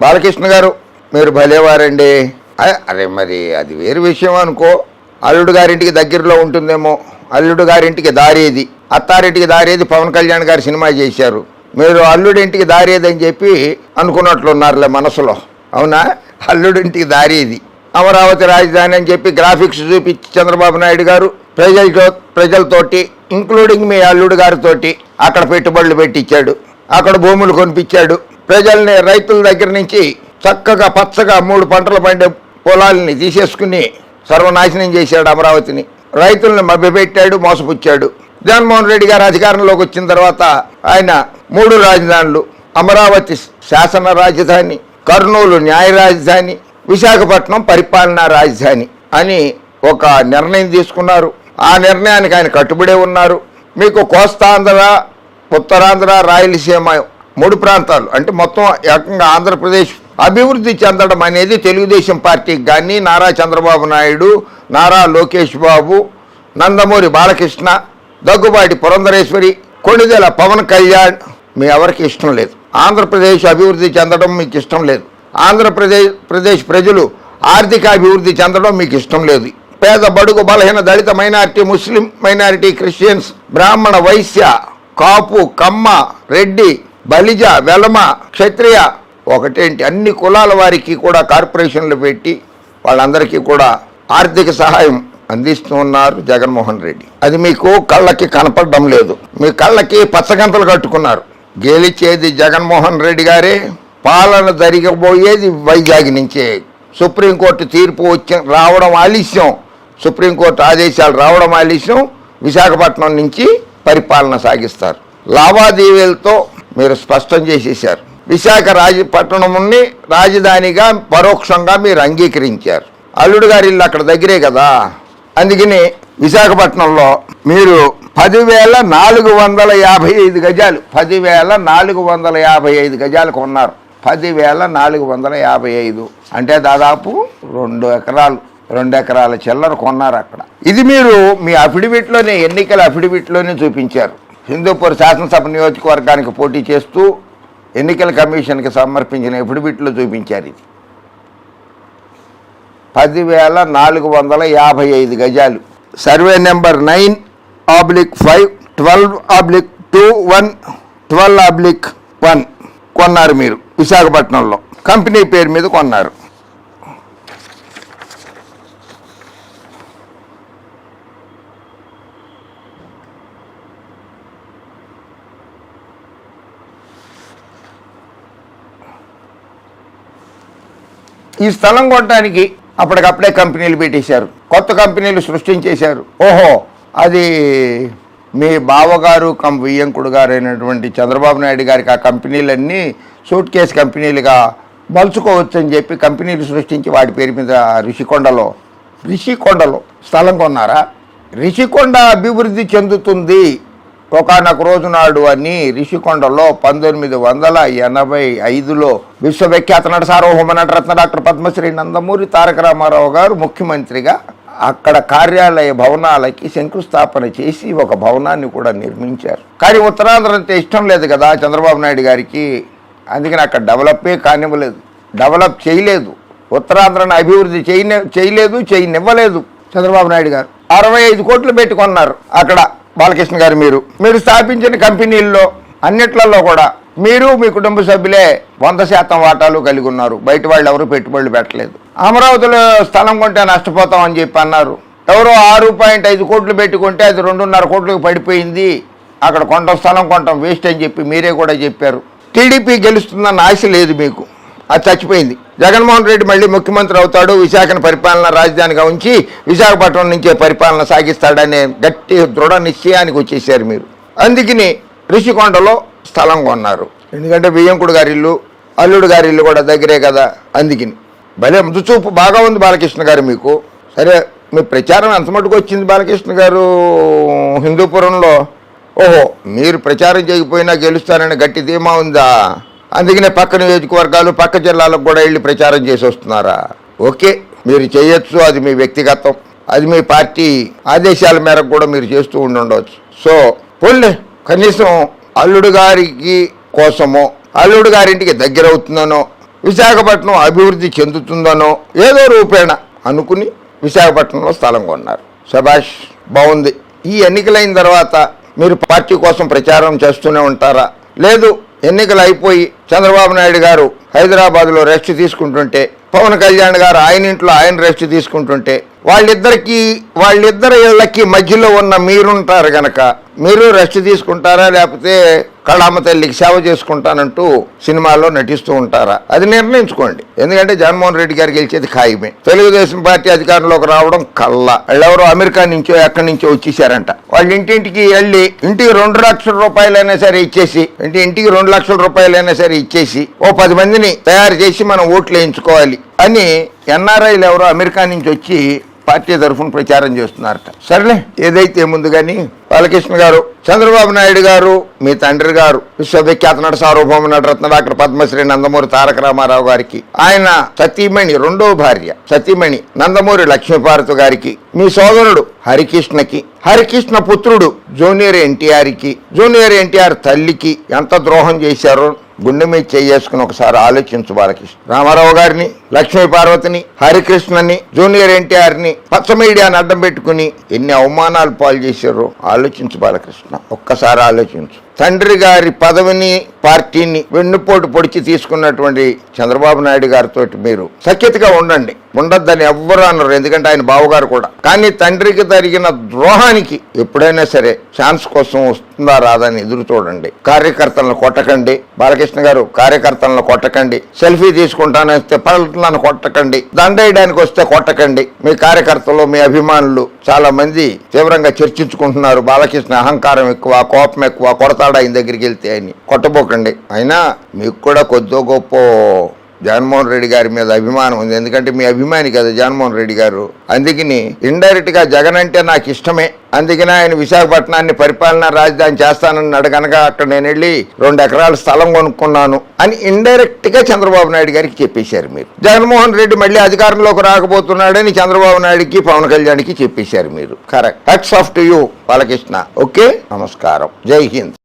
బాలకృష్ణ గారు మీరు భలేవారండి. అరే మరి అది వేరు విషయం అనుకో. అల్లుడు గారింటికి దగ్గరలో ఉంటుందేమో. అల్లుడు గారింటికి దారేది, అత్తారింటికి దారేది పవన్ కళ్యాణ్ గారు సినిమా చేశారు. మీరు అల్లుడింటికి దారేది అని చెప్పి అనుకున్నట్లున్నారులే మనసులో. అవునా? అల్లుడింటికి దారేది అమరావతి రాజధాని అని చెప్పి గ్రాఫిక్స్ చూపించి చంద్రబాబు నాయుడు గారు ప్రజలతోటి ఇంక్లూడింగ్ మీ అల్లుడు గారితోటి అక్కడ పెట్టుబడులు పెట్టించాడు, అక్కడ భూములు కొనిపించాడు. ప్రజల్ని రైతుల దగ్గర నుంచి చక్కగా పచ్చగా 3 పంటలు పండే పొలాలని తీసేసుకుని సర్వనాశనం చేశాడు అమరావతిని. రైతుల్ని మభ్యపెట్టాడు, మోసపుచ్చాడు. జగన్మోహన్ రెడ్డి గారు అధికారంలోకి వచ్చిన తర్వాత ఆయన 3 రాజధానులు, అమరావతి శాసన రాజధాని, కర్నూలు న్యాయ రాజధాని, విశాఖపట్నం పరిపాలనా రాజధాని అని ఒక నిర్ణయం తీసుకున్నారు. ఆ నిర్ణయానికి ఆయన కట్టుబడే ఉన్నారు. మీకు కోస్తాంధ్ర, ఉత్తరాంధ్ర, రాయలసీమ 3 ప్రాంతాలు అంటే మొత్తం ఏకంగా ఆంధ్రప్రదేశ్ అభివృద్ధి చెందడం అనేది తెలుగుదేశం పార్టీకి కానీ, నారా చంద్రబాబు నాయుడు, నారా లోకేష్ బాబు, నందమూరి బాలకృష్ణ, దగ్గుబాటి పురంధరేశ్వరి, కొణిదెల పవన్ కళ్యాణ్ మీ ఎవరికి ఇష్టం లేదు. ఆంధ్రప్రదేశ్ అభివృద్ధి చెందడం మీకు ఇష్టం లేదు. ఆంధ్రప్రదేశ్ ప్రజలు ఆర్థిక అభివృద్ధి చెందడం మీకు ఇష్టం లేదు. పేద బడుగు బలహీన దళిత మైనారిటీ, ముస్లిం మైనారిటీ, క్రిస్టియన్స్, బ్రాహ్మణ, వైశ్య, కాపు, కమ్మ, రెడ్డి, బలిజ, వెలమ, క్షత్రియ ఒకటేంటి అన్ని కులాల వారికి కూడా కార్పొరేషన్లు పెట్టి వాళ్ళందరికీ కూడా ఆర్థిక సహాయం అందిస్తూ ఉన్నారు జగన్మోహన్ రెడ్డి. అది మీకు కళ్ళకి కనపడడం లేదు. మీ కళ్ళకి పచ్చగంతలు కట్టుకున్నారు. గెలిచేది జగన్మోహన్ రెడ్డి గారే, పాలన జరగబోయేది వైజాగ్ నుంచే. సుప్రీంకోర్టు తీర్పు రావడం ఆలస్యం, సుప్రీంకోర్టు ఆదేశాలు రావడం ఆలస్యం. విశాఖపట్నం నుంచి పరిపాలన సాగిస్తారు. లావాదేవీలతో మీరు స్పష్టం చేసేశారు. విశాఖ పట్టణంని రాజధానిగా పరోక్షంగా మీరు అంగీకరించారు. అల్లుడు గారి ఇల్లు అక్కడ దగ్గరే కదా. అందుకని విశాఖపట్నంలో మీరు 10,455 గజాలు 10,455 గజాలు కొన్నారు. 10,455 అంటే దాదాపు 2 ఎకరాల చిల్లర కొన్నారు అక్కడ. ఇది మీరు మీ అఫిడవిట్లోనే, ఎన్నికల అఫిడవిట్లోనే చూపించారు. హిందూపూర్ శాసనసభ నియోజకవర్గానికి పోటీ చేస్తూ ఎన్నికల కమిషన్కి సమర్పించిన అఫిడవిట్లో చూపించారు. ఇది 10,455 గజాలు. సర్వే నెంబర్ 9/5 12/21 12/1 కొన్నారు మీరు విశాఖపట్నంలో. కంపెనీ పేరు మీద కొన్నారు. ఈ స్థలం కొనడానికి అప్పటికప్పుడే కంపెనీలు పెట్టేశారు, కొత్త కంపెనీలు సృష్టించేశారు. ఓహో, అది మీ బావగారు వియ్యంకుడు గారు అయినటువంటి చంద్రబాబు నాయుడు గారికి ఆ కంపెనీలన్నీ సూట్ కేసు కంపెనీలుగా మలుచుకోవచ్చు అని చెప్పి కంపెనీలు సృష్టించి వాటి పేరు మీద రిషికొండలో స్థలం కొన్నారా? రిషికొండ అభివృద్ధి చెందుతుంది ఒకనొక రోజు నాడు అని రిషికొండలో 1985లో విశ్వవిఖ్యాత నట సార్వభౌమ నటరత్న డాక్టర్ పద్మశ్రీ నందమూరి తారక రామారావు గారు ముఖ్యమంత్రిగా అక్కడ కార్యాలయ భవనాలకి శంకుస్థాపన చేసి ఒక భవనాన్ని కూడా నిర్మించారు. కానీ ఉత్తరాంధ్ర అంటే ఇష్టం లేదు కదా చంద్రబాబు నాయుడు గారికి. అందుకని అక్కడ డెవలప్ చేయలేదు. ఉత్తరాంధ్రను అభివృద్ధి చేయనివ్వలేదు చంద్రబాబు నాయుడు గారు. 65 కోట్లు పెట్టుకున్నారు అక్కడ బాలకృష్ణ గారు. మీరు స్థాపించిన కంపెనీల్లో అన్నిట్లలో కూడా మీరు మీ కుటుంబ సభ్యులే 100% వాటాలు కలిగి ఉన్నారు. బయట వాళ్ళు ఎవరు పెట్టుబడులు పెట్టలేదు. అమరావతిలో స్థలం కొంటే నష్టపోతామని చెప్పి అన్నారు. ఎవరో 6.5 కోట్లు పెట్టుకుంటే అది 2.5 కోట్లకు పడిపోయింది. అక్కడ స్థలం కొనటం వేస్ట్ అని చెప్పి మీరే కూడా చెప్పారు. టీడీపీ గెలుస్తుందన్న ఆశ లేదు మీకు, అది చచ్చిపోయింది. జగన్మోహన్ రెడ్డి మళ్ళీ ముఖ్యమంత్రి అవుతాడు, విశాఖను పరిపాలనా రాజధానిగా ఉంచి విశాఖపట్నం నుంచే పరిపాలన సాగిస్తాడనే గట్టి దృఢ నిశ్చయానికి వచ్చేసారు మీరు. అందుకని రిషికొండలో స్థలం కొన్నారు. ఎందుకంటే వియ్యంకుడు గారి ఇల్లు, అల్లుడు గారి ఇల్లు కూడా దగ్గరే కదా. అందుకని భలే ముందు చూపు బాగా ఉంది బాలకృష్ణ గారు మీకు. సరే, మీ ప్రచారం ఎంత మటుకు వచ్చింది బాలకృష్ణ గారు హిందూపురంలో? ఓహో, మీరు ప్రచారం చేయకపోయినా గెలుస్తారని గట్టి ధీమా ఉందా? అందుకనే పక్క నియోజకవర్గాలు, పక్క జిల్లాలకు కూడా వెళ్ళి ప్రచారం చేసి వస్తున్నారా? ఓకే, మీరు చేయొచ్చు, అది మీ వ్యక్తిగతం, అది మీ పార్టీ ఆదేశాల మేరకు కూడా మీరు చేస్తూ ఉండవచ్చు. సో పోన్లే, కనీసం అల్లుడు గారికి కోసమో, అల్లుడు గారింటికి దగ్గర అవుతుందనో, విశాఖపట్నం అభివృద్ధి చెందుతుందనో ఏదో రూపేణ అనుకుని విశాఖపట్నంలో స్థలం కొన్నారు. శభాష్, బాగుంది. ఈ ఎన్నికలైన తర్వాత మీరు పార్టీ కోసం ప్రచారం చేస్తూనే ఉంటారా? లేదు, ఎన్నికలు అయిపోయి చంద్రబాబు నాయుడు గారు హైదరాబాద్లో రెస్ట్ తీసుకుంటుంటే, పవన్ కళ్యాణ్ గారు ఆయన ఇంట్లో ఆయన రెస్ట్ తీసుకుంటుంటే, వాళ్ళిద్దరి ఇళ్ళకి మధ్యలో ఉన్న మీరుంటారు గనక మీరు రెస్ట్ తీసుకుంటారా, లేకపోతే కళామ తల్లికి సేవ చేసుకుంటానంటూ సినిమాల్లో నటిస్తూ ఉంటారా? అది నిర్ణయించుకోండి. ఎందుకంటే జగన్మోహన్ రెడ్డి గారు గెలిచేది ఖాయమే. తెలుగుదేశం పార్టీ అధికారంలోకి రావడం కల్లా. వాళ్ళెవరో అమెరికా నుంచో ఎక్కడి నుంచో వచ్చేసారంట. వాళ్ళ ఇంటింటికి వెళ్ళి ఇంటికి 2 లక్షల రూపాయలైనా సరే ఇచ్చేసి, ఇంటికి 2 లక్షల రూపాయలైనా సరే ఇచ్చేసి ఓ 10 మందిని తయారు చేసి మనం ఓట్లు వేయించుకోవాలి అని ఎన్ఆర్ఐలు ఎవరో అమెరికా నుంచి వచ్చి పార్టీ తరఫున ప్రచారం చేస్తున్నారట. సరేలే, ఏదైతే ముందు కానీ బాలకృష్ణ గారు, చంద్రబాబు నాయుడు గారు మీ తండ్రి గారు విశ్వవిఖ్యాత నట సార్వభౌమ నటరత్న డాక్టర్ పద్మశ్రీ నందమూరి తారక రామారావు గారికి, ఆయన సతీమణి రెండో భార్య సతీమణి నందమూరి లక్ష్మీపార్వతి గారికి, మీ సోదరుడు హరికృష్ణకి, హరికృష్ణ పుత్రుడు జూనియర్ ఎన్టీఆర్కి, జూనియర్ ఎన్టీఆర్ తల్లికి ఎంత ద్రోహం చేశారో గుండె మీద చేసుకుని ఒకసారి ఆలోచించు బాలకృష్ణ. రామారావు గారిని, లక్ష్మీ పార్వతిని, హరికృష్ణని, జూనియర్ ఎన్టీఆర్ని పచ్చ మీడియాని అడ్డం పెట్టుకుని ఎన్ని అవమానాలు పాలు చేశారో ఆలోచించు బాలకృష్ణ. ఒక్కసారి ఆలోచించు. తండ్రి గారి పదవిని, పార్టీని వెన్నుపోటు పొడిచి తీసుకున్నటువంటి చంద్రబాబు నాయుడు గారితో మీరు సఖ్యతగా ఉండండి. ఉండొద్దని ఎవ్వరూ అన్నారు, ఎందుకంటే ఆయన బావగారు కూడా. కానీ తండ్రికి జరిగిన ద్రోహానికి ఎప్పుడైనా సరే ఛాన్స్ కోసం వస్తుందా రాదని ఎదురు చూడండి. కార్యకర్తలను కొట్టకండి బాలకృష్ణ గారు, కార్యకర్తలను కొట్టకండి. సెల్ఫీ తీసుకుంటానొస్తే పళ్ళను కొట్టకండి. దండేయడానికి వస్తే కొట్టకండి. మీ కార్యకర్తలు, మీ అభిమానులు చాలా మంది తీవ్రంగా చర్చించుకుంటున్నారు. బాలకృష్ణ అహంకారం ఎక్కువ, కోపం ఎక్కువ, కొడతాడు ఆయన దగ్గరికి వెళ్తే అని. కొట్టబోకండి. అయినా మీకు కూడా కొద్దో గొప్ప జగన్మోహన్ రెడ్డి గారి మీద అభిమానం ఉంది. ఎందుకంటే మీ అభిమాని కదా జగన్మోహన్ రెడ్డి గారు. అందుకని ఇండైరెక్ట్ గా జగన్ అంటే నాకు ఇష్టమే, అందుకనే ఆయన విశాఖపట్నాన్ని పరిపాలనా రాజధాని చేస్తానన్నాడు కనుక అక్కడ నేను వెళ్ళి 2 ఎకరాల స్థలం కొనుక్కున్నాను అని ఇండైరెక్ట్ గా చంద్రబాబు నాయుడు గారికి చెప్పేశారు మీరు. జగన్మోహన్ రెడ్డి మళ్ళీ అధికారంలోకి రాకపోతున్నాడని చంద్రబాబు నాయుడుకి, పవన్ కళ్యాణ్కి చెప్పేశారు మీరు. Correct. Hats off to you Balakrishna. Okay, నమస్కారం. జై హింద్.